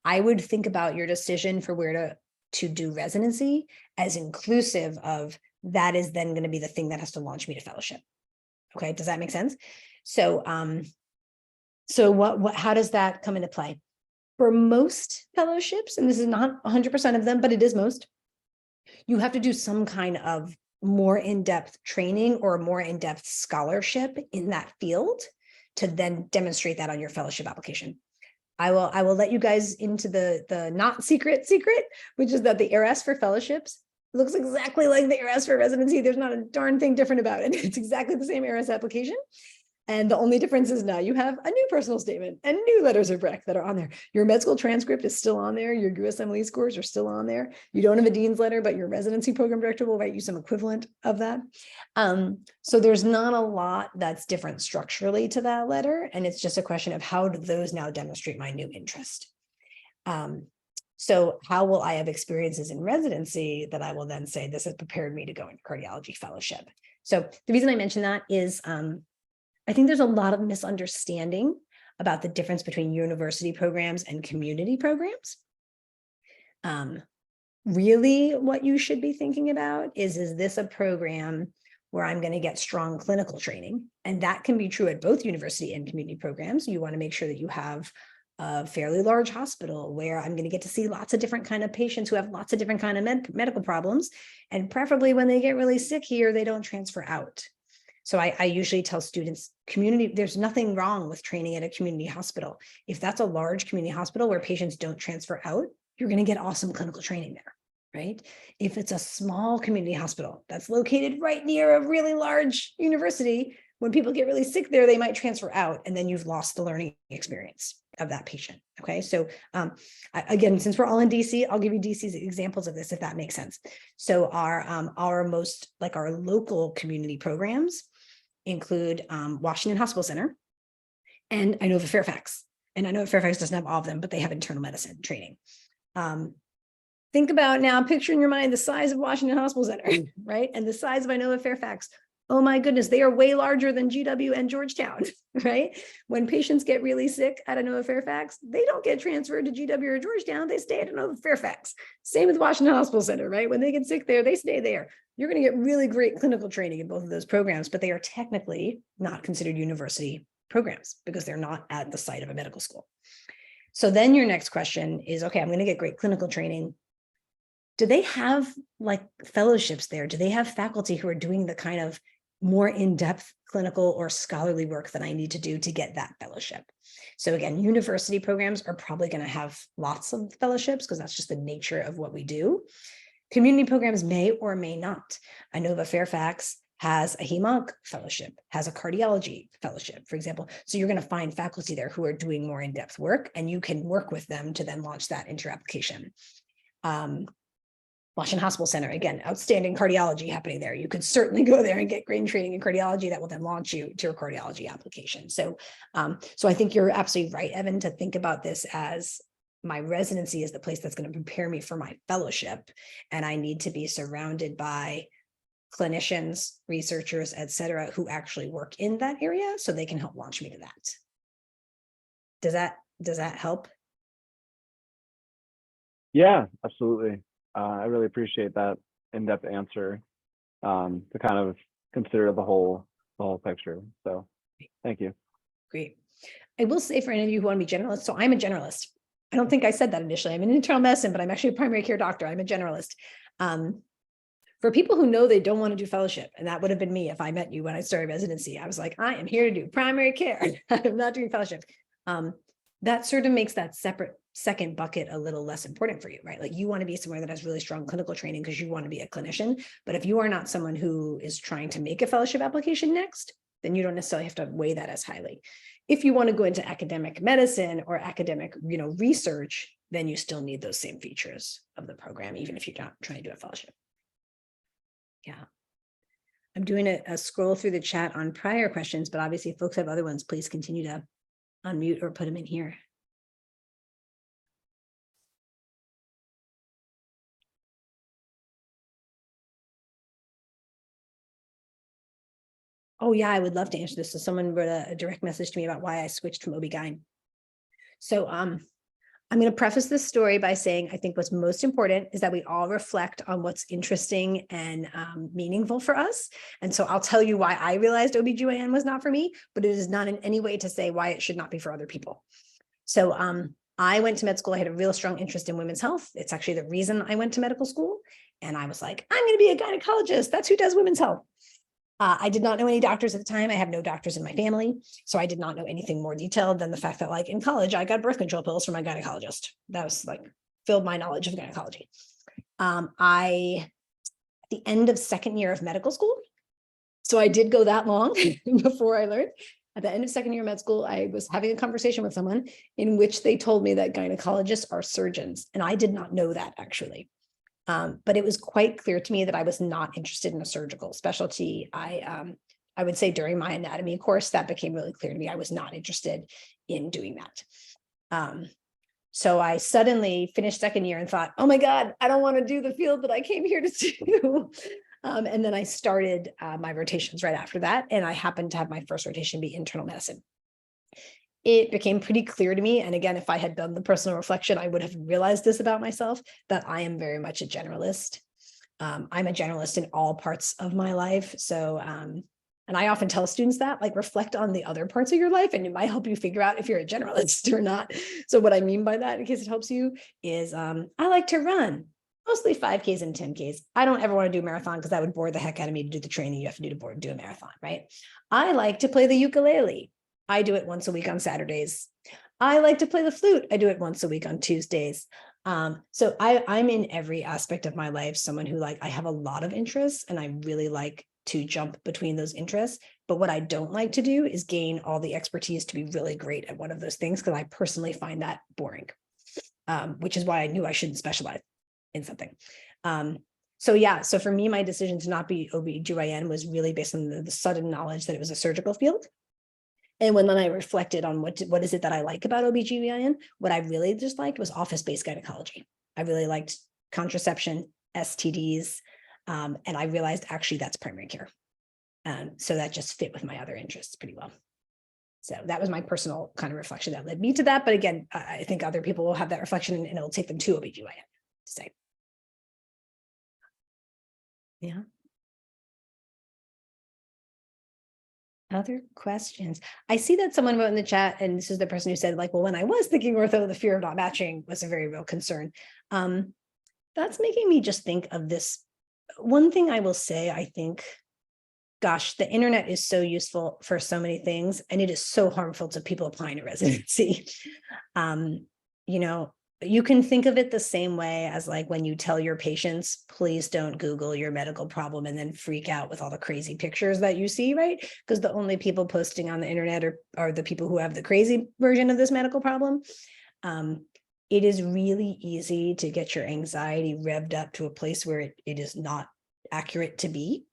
Speaker 1: I would think about your decision for where to do residency as inclusive of that is then going to be the thing that has to launch me to fellowship. Okay, does that make sense? So, how does that come into play? For most fellowships, and this is not 100% of them, but it is most, you have to do some kind of more in-depth training or more in-depth scholarship in that field to then demonstrate that on your fellowship application. I will let you guys into the not secret, which is that the ARS for fellowships looks exactly like the ARS for residency. There's not a darn thing different about it. It's exactly the same ARS application. And the only difference is now you have a new personal statement and new letters of rec that are on there. Your med school transcript is still on there. Your USMLE scores are still on there. You don't have a dean's letter, but your residency program director will write you some equivalent of that. So there's not a lot that's different structurally to that letter. And it's just a question of how do those now demonstrate my new interest? So how will I have experiences in residency that I will then say, this has prepared me to go into cardiology fellowship? So the reason I mention that is, I think there's a lot of misunderstanding about the difference between university programs and community programs. Really, what you should be thinking about is this a program where I'm going to get strong clinical training? And that can be true at both university and community programs. You want to make sure that you have a fairly large hospital where I'm going to get to see lots of different kind of patients who have lots of different kind of medical problems. And preferably when they get really sick here, they don't transfer out. So I usually tell students, there's nothing wrong with training at a community hospital. If that's a large community hospital where patients don't transfer out, you're going to get awesome clinical training there, right? If it's a small community hospital that's located right near a really large university, when people get really sick there, they might transfer out, and then you've lost the learning experience of that patient. Okay, so again, since we're all in DC, I'll give you DC's examples of this if that makes sense. So our most, like our local community programs include Washington Hospital Center and Inova Fairfax. And I know Fairfax doesn't have all of them, but they have internal medicine training. Think about now, picture in your mind the size of Washington Hospital Center, right? And the size of Inova Fairfax. Oh my goodness, they are way larger than GW and Georgetown, right? When patients get really sick at Inova Fairfax, they don't get transferred to GW or Georgetown, they stay at Inova Fairfax. Same with Washington Hospital Center, right? When they get sick there, they stay there. You're going to get really great clinical training in both of those programs, but they are technically not considered university programs because they're not at the site of a medical school. So then your next question is, okay, I'm going to get great clinical training. Do they have like fellowships there? Do they have faculty who are doing the kind of more in-depth clinical or scholarly work that I need to do to get that fellowship? So again, university programs are probably going to have lots of fellowships because that's just the nature of what we do. Community programs may or may not. Inova Fairfax has a HEMONC fellowship, has a cardiology fellowship, for example. So you're going to find faculty there who are doing more in-depth work, and you can work with them to then launch that into your application. Washington Hospital Center, again, outstanding cardiology happening there. You could certainly go there and get great training in cardiology that will then launch you to your cardiology application. So, so I think you're absolutely right, Evan, to think about this as my residency is the place that's going to prepare me for my fellowship. And I need to be surrounded by clinicians, researchers, et cetera, who actually work in that area so they can help launch me to that. Does that help?
Speaker 3: Yeah, absolutely. I really appreciate that in-depth answer to kind of consider the whole picture. So thank you. Great.
Speaker 1: I will say for any of you who want to be generalists, so I'm a generalist. I don't think I said that initially. I'm in internal medicine, but I'm actually a primary care doctor. I'm a generalist. For people who know they don't want to do fellowship, and that would have been me if I met you when I started residency, I was like, I am here to do primary care. I'm not doing fellowship. That sort of makes that separate second bucket a little less important for you, right? Like you want to be somewhere that has really strong clinical training because you want to be a clinician. But if you are not someone who is trying to make a fellowship application next, then you don't necessarily have to weigh that as highly. If you want to go into academic medicine or academic, research, then you still need those same features of the program, even if you're not trying to do a fellowship. Yeah. I'm doing a scroll through the chat on prior questions, but obviously if folks have other ones, please continue to unmute or put them in here. Oh yeah, I would love to answer this. So someone wrote a direct message to me about why I switched from OB-GYN. So I'm going to preface this story by saying I think what's most important is that we all reflect on what's interesting and meaningful for us. And so I'll tell you why I realized OBGYN was not for me, but it is not in any way to say why it should not be for other people. So I went to med school. I had a real strong interest in women's health. It's actually the reason I went to medical school. And I was like, I'm going to be a gynecologist. That's who does women's health. I did not know any doctors at the time. I have no doctors in my family. So I did not know anything more detailed than the fact that like in college, I got birth control pills from my gynecologist. That was like filled my knowledge of gynecology. At the end of second year of medical school, so I did go that long before I learned. At the end of second year of med school, I was having a conversation with someone in which they told me that gynecologists are surgeons. And I did not know that actually. But it was quite clear to me that I was not interested in a surgical specialty. I would say during my anatomy course, that became really clear to me. I was not interested in doing that. So I suddenly finished second year and thought, oh my God, I don't want to do the field that I came here to do. And then I started my rotations right after that. And I happened to have my first rotation be internal medicine. It became pretty clear to me. And again, if I had done the personal reflection, I would have realized this about myself, that I am very much a generalist. I'm a generalist in all parts of my life. So, and I often tell students that, like, reflect on the other parts of your life, and it might help you figure out if you're a generalist or not. So what I mean by that, in case it helps you, is I like to run, mostly 5Ks and 10Ks. I don't ever want to do a marathon because that would bore the heck out of me to do the training you have to do to do a marathon, right? I like to play the ukulele. I do it once a week on Saturdays. I like to play the flute. I do it once a week on Tuesdays. So I'm in every aspect of my life, someone who I have a lot of interests and I really like to jump between those interests. But what I don't like to do is gain all the expertise to be really great at one of those things, because I personally find that boring, which is why I knew I shouldn't specialize in something. So for me, my decision to not be OB/GYN was really based on the sudden knowledge that it was a surgical field. And then I reflected on what is it that I like about OB/GYN, what I really just liked was office-based gynecology. I really liked contraception, STDs, and I realized actually that's primary care. So that just fit with my other interests pretty well. So that was my personal kind of reflection that led me to that. But again, I think other people will have that reflection and it'll take them to OB/GYN to say. Yeah. Other questions? I see that someone wrote in the chat, and this is the person who said, well, when I was thinking ortho, the fear of not matching was a very real concern. That's making me just think of this. One thing I will say, I think, gosh, the internet is so useful for so many things, and it is so harmful to people applying to residency. You can think of it the same way as when you tell your patients, please don't Google your medical problem and then freak out with all the crazy pictures that you see, right? Because the only people posting on the internet are the people who have the crazy version of this medical problem. It is really easy to get your anxiety revved up to a place where it is not accurate to be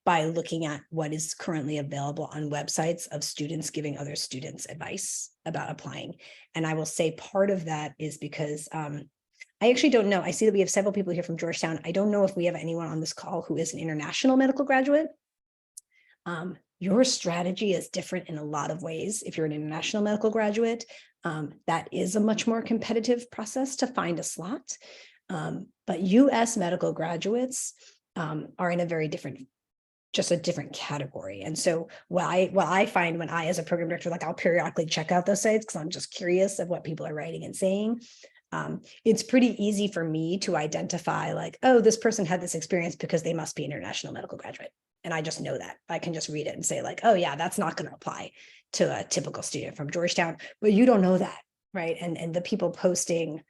Speaker 1: by looking at what is currently available on websites of students giving other students advice about applying. And I will say part of that is because I actually don't know. I see that we have several people here from Georgetown. I don't know if we have anyone on this call who is an international medical graduate. Your strategy is different in a lot of ways. If you're an international medical graduate, that is a much more competitive process to find a slot. But US medical graduates are in a very different, just a different category. And so what I find when I, as a program director, I'll periodically check out those sites because I'm just curious of what people are writing and saying. It's pretty easy for me to identify oh, this person had this experience because they must be an international medical graduate. And I just know that. I can just read it and say oh yeah, that's not going to apply to a typical student from Georgetown, but you don't know that, right? And the people posting,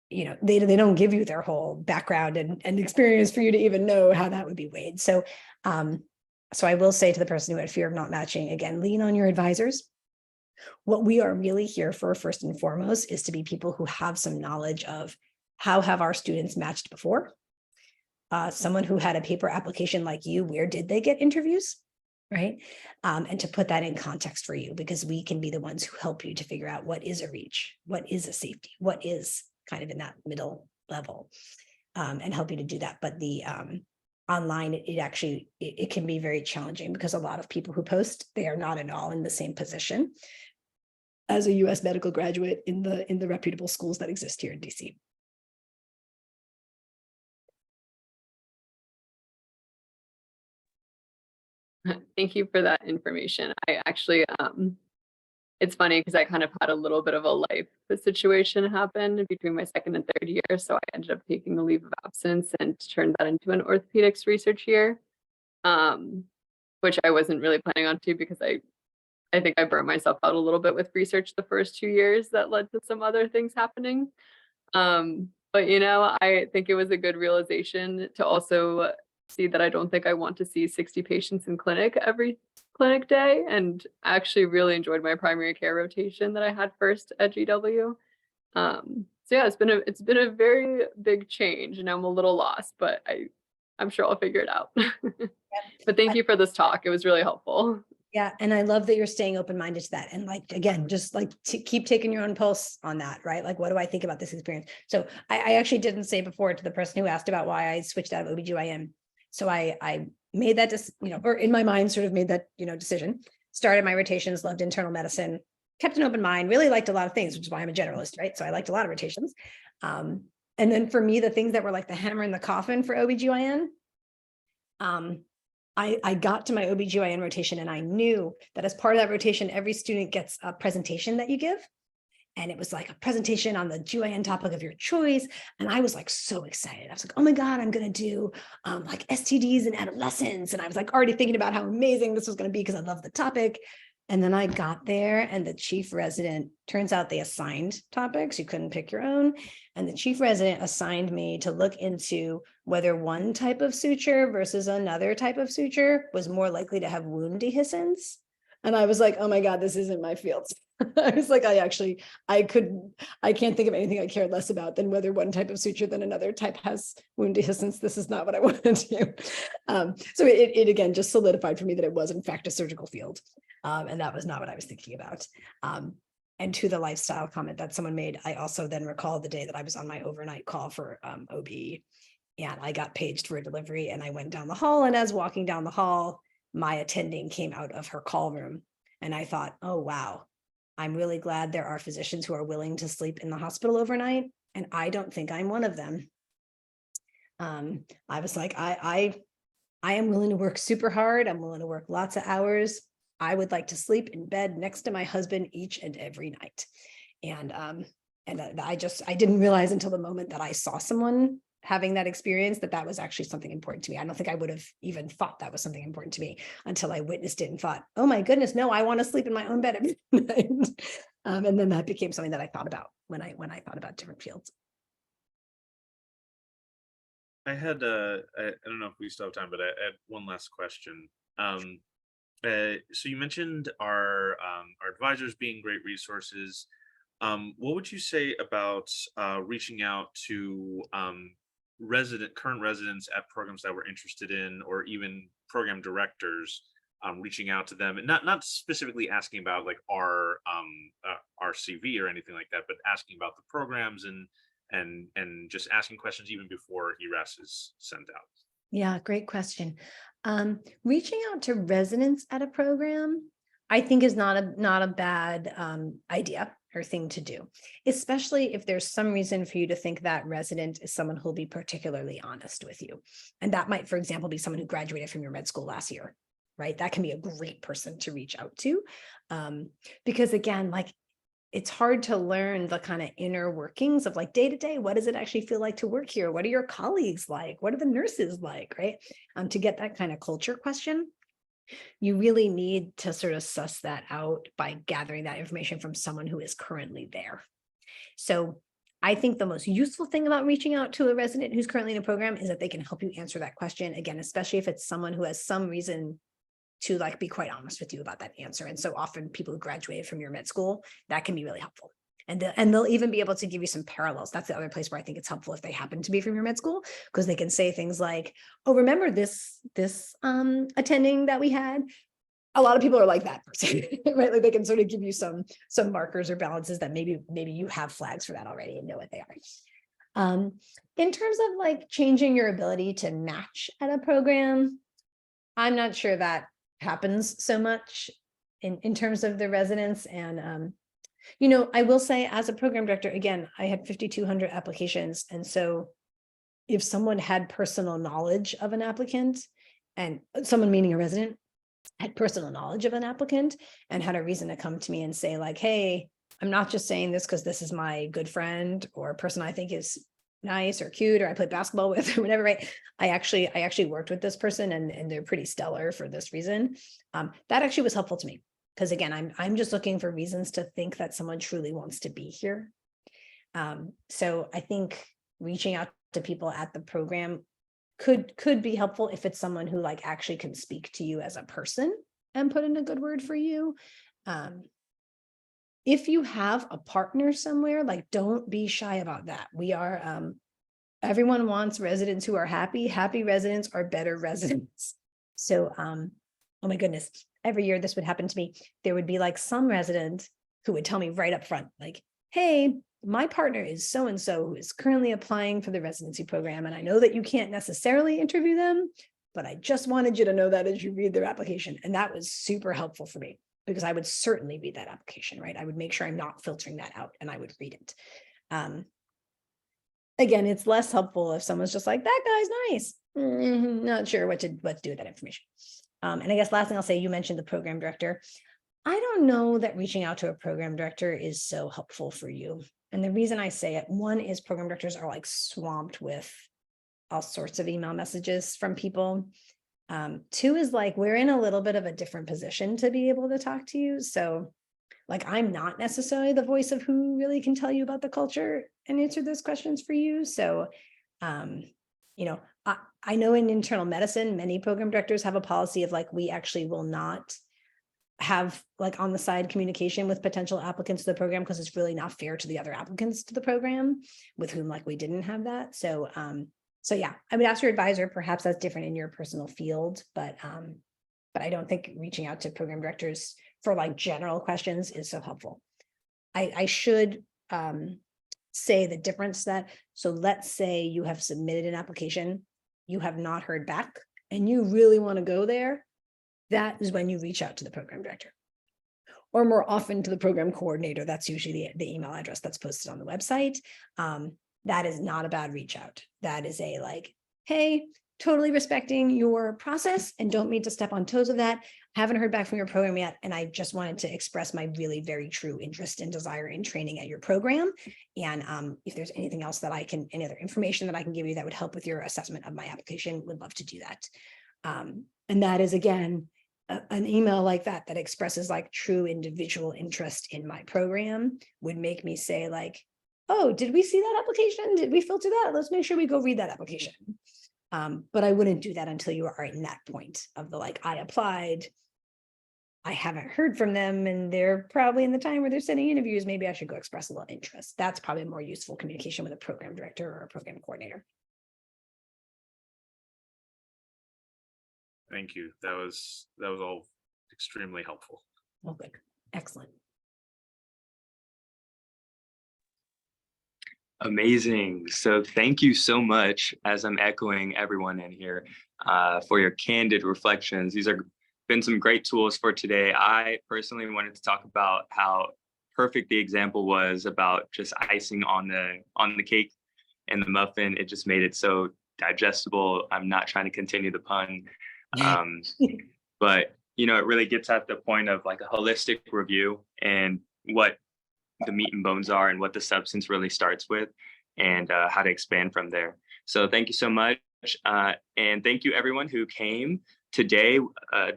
Speaker 1: they don't give you their whole background and experience for you to even know how that would be weighed. So I will say to the person who had fear of not matching, again, lean on your advisors. What we are really here for, first and foremost, is to be people who have some knowledge of how have our students matched before. Someone who had a paper application like you, where did they get interviews, right? And to put that in context for you, because we can be the ones who help you to figure out what is a reach, what is a safety, what is kind of in that middle level, and help you to do that. But the online, it can be very challenging because a lot of people who post, they are not at all in the same position. as a US medical graduate in the reputable schools that exist here in DC.
Speaker 5: Thank you for that information. I actually, it's funny because I kind of had a little bit of a life situation happen between my second and third year. So I ended up taking a leave of absence and turned that into an orthopedics research year, which I wasn't really planning on to because I think I burnt myself out a little bit with research the first 2 years that led to some other things happening. But you know, I think it was a good realization to also see that I don't think I want to see 60 patients in clinic every clinic day. And I actually really enjoyed my primary care rotation that I had first at GW. So yeah, it's been a very big change, and I'm a little lost, but I'm sure I'll figure it out. But thank you for this talk. It was really helpful.
Speaker 1: Yeah, and I love that you're staying open-minded to that. And like, again, just like to keep taking your own pulse on that, right? Like, what do I think about this experience? So I actually didn't say before to the person who asked about why I switched out of OBGYN. So I made that, or in my mind, sort of made that, decision, started my rotations, loved internal medicine, kept an open mind, really liked a lot of things, which is why I'm a generalist, right? So I liked a lot of rotations. And then for me, the things that were like the hammer in the coffin for OBGYN, I got to my OBGYN rotation and I knew that as part of that rotation, every student gets a presentation that you give. And it was like a presentation on the GYN topic of your choice. And I was like, so excited. I was like, oh my God, I'm going to do like STDs and adolescents. And I was like already thinking about how amazing this was going to be because I love the topic. And then I got there and the chief resident, turns out they assigned topics. You couldn't pick your own. And the chief resident assigned me to look into whether one type of suture versus another type of suture was more likely to have wound dehiscence. And I was like, oh my God, this isn't my field. I was like, I can't think of anything I cared less about than whether one type of suture than another type has wound dehiscence. This is not what I want to do. So it again, just solidified for me that it was in fact a surgical field. And that was not what I was thinking about. And to the lifestyle comment that someone made, I also then recall the day that I was on my overnight call for OB, and I got paged for a delivery and I went down the hall, and as walking down the hall, my attending came out of her call room, and I thought, oh, wow, I'm really glad there are physicians who are willing to sleep in the hospital overnight. And I don't think I'm one of them. I was like, I am willing to work super hard. I'm willing to work lots of hours. I would like to sleep in bed next to my husband each and every night. And I didn't realize until the moment that I saw someone having that experience that was actually something important to me. I don't think I would have even thought that was something important to me until I witnessed it and thought, oh my goodness, no, I want to sleep in my own bed every night. And then that became something that I thought about when I thought about different fields.
Speaker 4: I had I don't know if we still have time, but I had one last question. So you mentioned our advisors being great resources. What would you say about reaching out to current residents at programs that we're interested in, or even program directors, reaching out to them, and not specifically asking about like our CV or anything like that, but asking about the programs and just asking questions even before ERAS is sent out?
Speaker 1: Yeah, great question. Reaching out to residents at a program, I think, is not a bad idea or thing to do, especially if there's some reason for you to think that resident is someone who'll be particularly honest with you. And that might, for example, be someone who graduated from your med school last year, right? That can be a great person to reach out to. Because again, like, it's hard to learn the kind of inner workings of like day to day. What does it actually feel like to work here? What are your colleagues like? What are the nurses like, right? To get that kind of culture question, you really need to sort of suss that out by gathering that information from someone who is currently there. So I think the most useful thing about reaching out to a resident who's currently in a program is that they can help you answer that question. Again, especially if it's someone who has some reason to like be quite honest with you about that answer. And so often people who graduated from your med school, that can be really helpful. And they'll even be able to give you some parallels. That's the other place where I think it's helpful if they happen to be from your med school, because they can say things like, oh, remember this attending that we had? A lot of people are like that person, right? Like they can sort of give you some markers or balances that maybe you have flags for that already and know what they are. In terms of like changing your ability to match at a program, I'm not sure that happens so much in terms of the residents. And I will say as a program director, again, I had 5,200 applications. And so if someone had personal knowledge of an applicant, and someone meaning a resident had personal knowledge of an applicant and had a reason to come to me and say like, hey, I'm not just saying this because this is my good friend or a person I think is nice or cute or I play basketball with or whatever, right? I actually worked with this person and they're pretty stellar for this reason. That actually was helpful to me because again, I'm just looking for reasons to think that someone truly wants to be here. So I think reaching out to people at the program could be helpful if it's someone who like actually can speak to you as a person and put in a good word for you. If you have a partner somewhere, like don't be shy about that. We are, everyone wants residents who are happy. Happy residents are better residents. So, oh my goodness, every year this would happen to me. There would be like some resident who would tell me right up front, like, hey, my partner is so-and-so who is currently applying for the residency program. And I know that you can't necessarily interview them, but I just wanted you to know that as you read their application. And that was super helpful for me because I would certainly read that application, right? I would make sure I'm not filtering that out and I would read it. Again, it's less helpful if someone's just like, that guy's nice. Not sure what to do with that information. And I guess last thing I'll say, you mentioned the program director. I don't know that reaching out to a program director is so helpful for you. And the reason I say it, one is program directors are like swamped with all sorts of email messages from people. Two is like, we're in a little bit of a different position to be able to talk to you. So like, I'm not necessarily the voice of who really can tell you about the culture and answer those questions for you. So, I know in internal medicine, many program directors have a policy of like, we actually will not have like on the side communication with potential applicants to the program because it's really not fair to the other applicants to the program with whom like we didn't have that. So yeah, I would ask your advisor, perhaps that's different in your personal field, but I don't think reaching out to program directors for like general questions is so helpful. I should say the difference that, so let's say you have submitted an application, you have not heard back and you really want to go there. That is when you reach out to the program director or more often to the program coordinator. That's usually the email address that's posted on the website. That is not a bad reach out. That is a like, hey, totally respecting your process and don't mean to step on toes of that. Haven't heard back from your program yet. And I just wanted to express my really very true interest and desire in training at your program. And if there's anything else that any other information that I can give you that would help with your assessment of my application, would love to do that. And that is, again, an email like that expresses like true individual interest in my program would make me say like, oh, did we see that application? Did we filter that? Let's make sure we go read that application. But I wouldn't do that until you are in that point of the like, I applied, I haven't heard from them, and they're probably in the time where they're sending interviews. Maybe I should go express a little interest. That's probably more useful communication with a program director or a program coordinator.
Speaker 4: Thank you. That was all extremely helpful.
Speaker 1: Oh, good. Excellent.
Speaker 2: Amazing. So thank you so much, as I'm echoing everyone in here, for your candid reflections. These are been some great tools for today. I personally wanted to talk about how perfect the example was about just icing on the cake and the muffin. It just made it so digestible. I'm not trying to continue the pun. But it really gets at the point of like a holistic review and what the meat and bones are and what the substance really starts with and how to expand from there. So thank you so much. And thank you everyone who came today.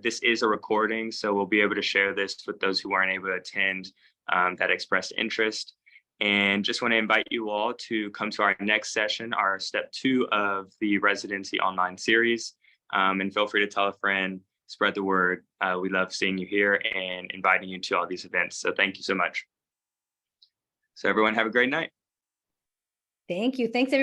Speaker 2: This is a recording, so we'll be able to share this with those who aren't able to attend that expressed interest. And just want to invite you all to come to our next session, our step 2 of the residency online series. And feel free to tell a friend, spread the word. We love seeing you here and inviting you to all these events. So thank you so much. So everyone have a great night.
Speaker 1: Thank you. Thanks, everyone.